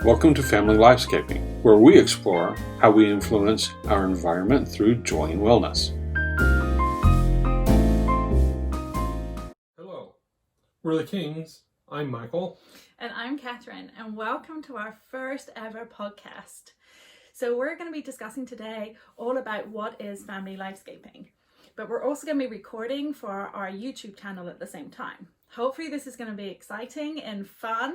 Welcome to Family Lifescaping, where we explore how we influence our environment through joy and wellness. Hello, we're the Kings. I'm Michael. And I'm Catherine, and welcome to our first ever podcast. So we're going to be discussing today all about what is family lifescaping, but we're also going to be recording for our YouTube channel at the same time. Hopefully this is going to be exciting and fun.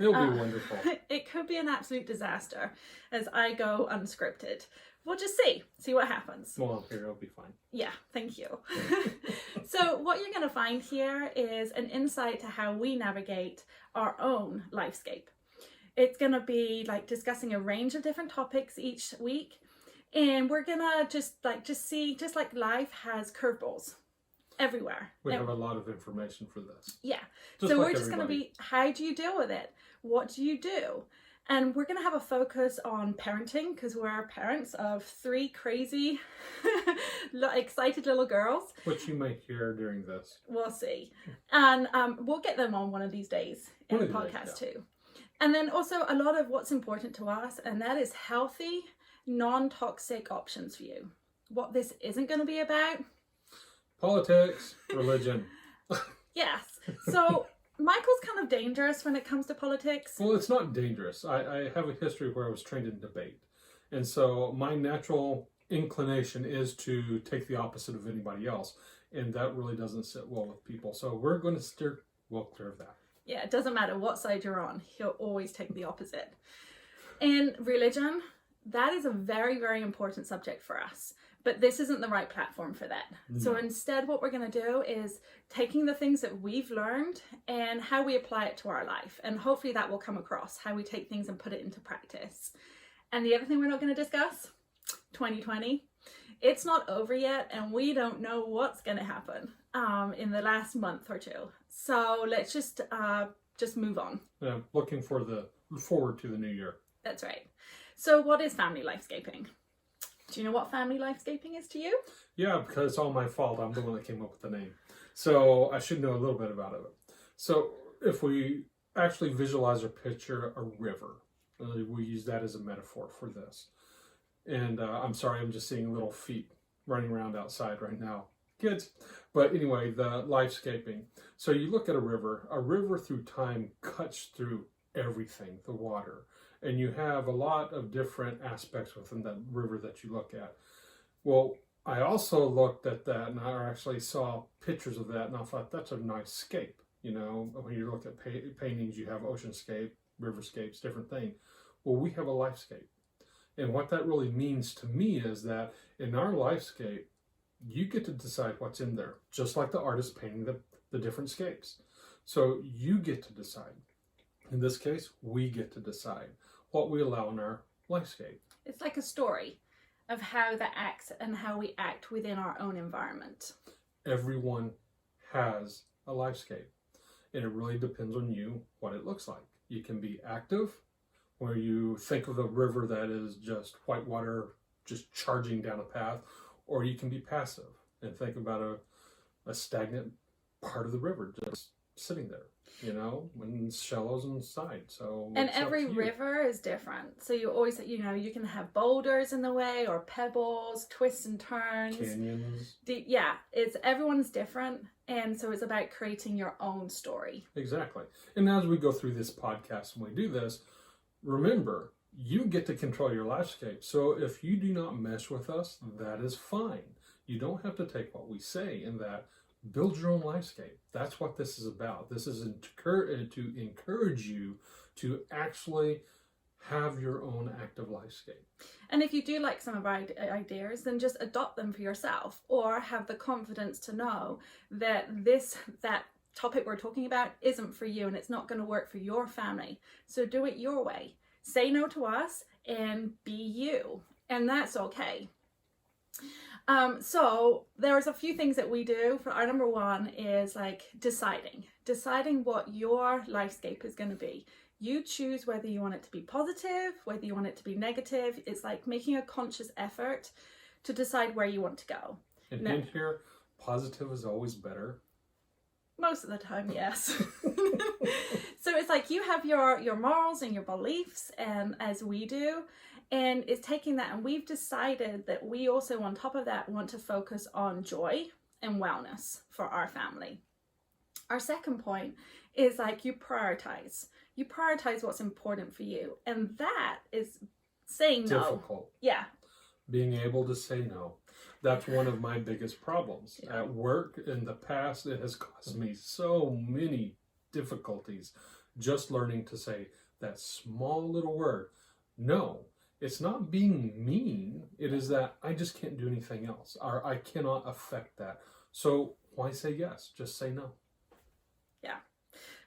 It'll be wonderful. It could be an absolute disaster as I go unscripted. We'll just see what happens. Well, I'm here, it'll be fine. Yeah, thank you. So what you're going to find here is an insight to how we navigate our own lifescape. It's going to be like discussing a range of different topics each week, and we're going to just see like life has curveballs everywhere. We have a lot of information for this. Yeah. Just so like we're just going to be, how do you deal with it? What do you do? And we're going to have a focus on parenting because we're parents of 3 crazy, excited little girls. Which you may hear during this. We'll see. And we'll get them on one of these days in the podcast too. And then also a lot of what's important to us, and that is healthy, non-toxic options for you. What this isn't going to be about. Politics, religion. Yes. So Michael's kind of dangerous when it comes to politics. Well, it's not dangerous. I have a history where I was trained in debate. And so my natural inclination is to take the opposite of anybody else. And that really doesn't sit well with people. So we're going to steer well clear of that. Yeah, it doesn't matter what side you're on. He'll always take the opposite. And religion, that is a very, very important subject for us. But this isn't the right platform for that. No. So instead, what we're going to do is taking the things that we've learned and how we apply it to our life. And hopefully that will come across, how we take things and put it into practice. And the other thing we're not going to discuss, 2020. It's not over yet, and we don't know what's going to happen in the last month or two. So let's just move on. Yeah, looking forward to the new year. That's right. So what is family lifescaping? Do you know what family lifescaping is to you? Yeah, because it's all my fault. I'm the one that came up with the name. So I should know a little bit about it. So if we actually visualize or picture a river, we use that as a metaphor for this. And I'm sorry, I'm just seeing little feet running around outside right now. Kids. But anyway, the lifescaping. So you look at a river through time cuts through everything, the water. And you have a lot of different aspects within that river that you look at. Well, I also looked at that and I actually saw pictures of that and I thought that's a nice scape. You know, when you look at paintings, you have oceanscape, riverscapes, different things. Well, we have a lifescape. And what that really means to me is that in our lifescape, you get to decide what's in there, just like the artist painting the different scapes. So you get to decide. In this case, we get to decide what we allow in our lifescape. It's like a story of how that acts and how we act within our own environment. Everyone has a lifescape, and it really depends on you what it looks like. You can be active, where you think of a river that is just white water, just charging down a path, or you can be passive and think about a stagnant part of the river just sitting there. You know, when shallows inside. So and every river is different. So you always, you can have boulders in the way or pebbles, twists and turns, canyons. Everyone's different, and so it's about creating your own story. Exactly. And as we go through this podcast and we do this, remember, you get to control your lifescape. So if you do not mesh with us, that is fine. You don't have to take what we say in that. Build your own lifescape. That's what this is about. This is to encourage you to actually have your own active lifescape. And if you do like some of our ideas, then just adopt them for yourself, or have the confidence to know that that topic we're talking about isn't for you and it's not going to work for your family. So do it your way. Say no to us and be you. And that's okay. So there's a few things that we do. For our number one is like deciding what your lifescape is going to be. You choose whether you want it to be positive, whether you want it to be negative. It's like making a conscious effort to decide where you want to go. And in here, positive is always better. Most of the time, yes. So it's like you have your morals and your beliefs, and as we do, and it's taking that, and we've decided that we also on top of that want to focus on joy and wellness for our family. Our second point is like you prioritize what's important for you, and that is saying no. Difficult. Yeah. Being able to say no. That's one of my biggest problems. Yeah. At work in the past, it has caused me so many difficulties just learning to say that small little word, no. It's not being mean. It is that I just can't do anything else, or I cannot affect that. So why say yes? Just say no. Yeah.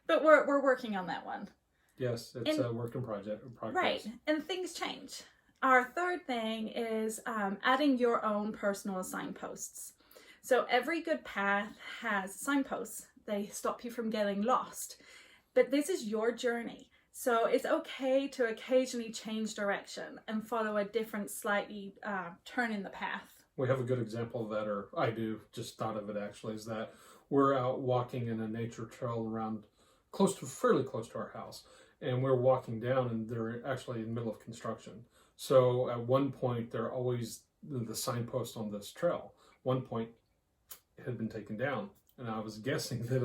But we're working on that one. Yes, it's a work in progress. Right. And things change. Our third thing is adding your own personal signposts. So every good path has signposts. They stop you from getting lost. But this is your journey. So it's okay to occasionally change direction and follow a different, slightly turn in the path. We have a good example of that, or I do, just thought of it actually, is that we're out walking in a nature trail around fairly close to our house. And we're walking down, and they're actually in the middle of construction. So at one point, there are always the signposts on this trail. One point it had been taken down, and I was guessing that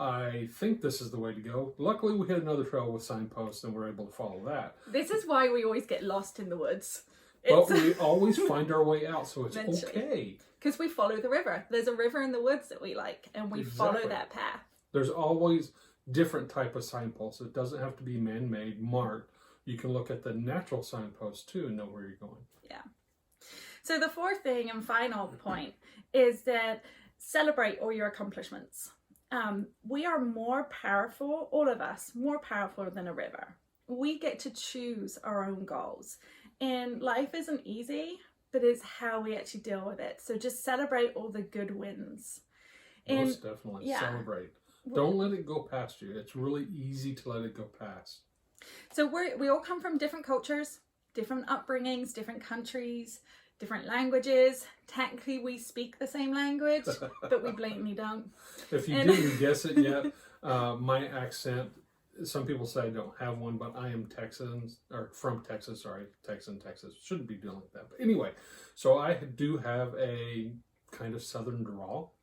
I think this is the way to go. Luckily, we hit another trail with signposts, and we're able to follow that. This is why we always get lost in the woods. But we always find our way out, so it's Eventually. okay. Because we follow the river. There's a river in the woods that we like, and we follow that path. There's always different type of signposts. It doesn't have to be man-made, marked. You can look at the natural signposts too and know where you're going. Yeah. So the fourth thing and final point is that celebrate all your accomplishments. We are more powerful, all of us, more powerful than a river. We get to choose our own goals. And life isn't easy, but it's how we actually deal with it. So just celebrate all the good wins. Most definitely. Yeah. Celebrate. Don't let it go past you. It's really easy to let it go past. So we all come from different cultures, different upbringings, different countries, different languages. Technically, we speak the same language, but we blatantly don't. If you didn't guess it yet, my accent, some people say I don't have one, but I am from Texas. Sorry, Texas. Shouldn't be doing like that. But anyway, so I do have a kind of southern drawl,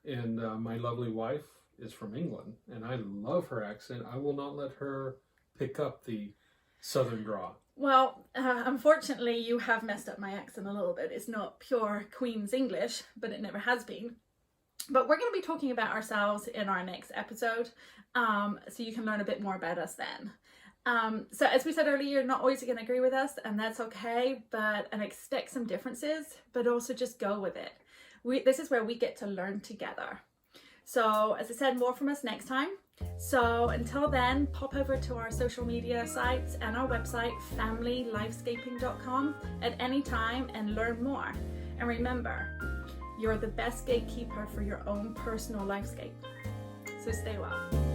and my lovely wife is from England, and I love her accent. I will not let her pick up the southern drawl. Well, unfortunately, you have messed up my accent a little bit. It's not pure Queen's English, but it never has been. But we're going to be talking about ourselves in our next episode, so you can learn a bit more about us then. So as we said earlier, you're not always going to agree with us, and that's okay, and expect some differences, but also just go with it. This is where we get to learn together. So as I said, more from us next time. So until then, pop over to our social media sites and our website, familylifescaping.com, at any time and learn more. And remember, you're the best gatekeeper for your own personal lifescape. So stay well.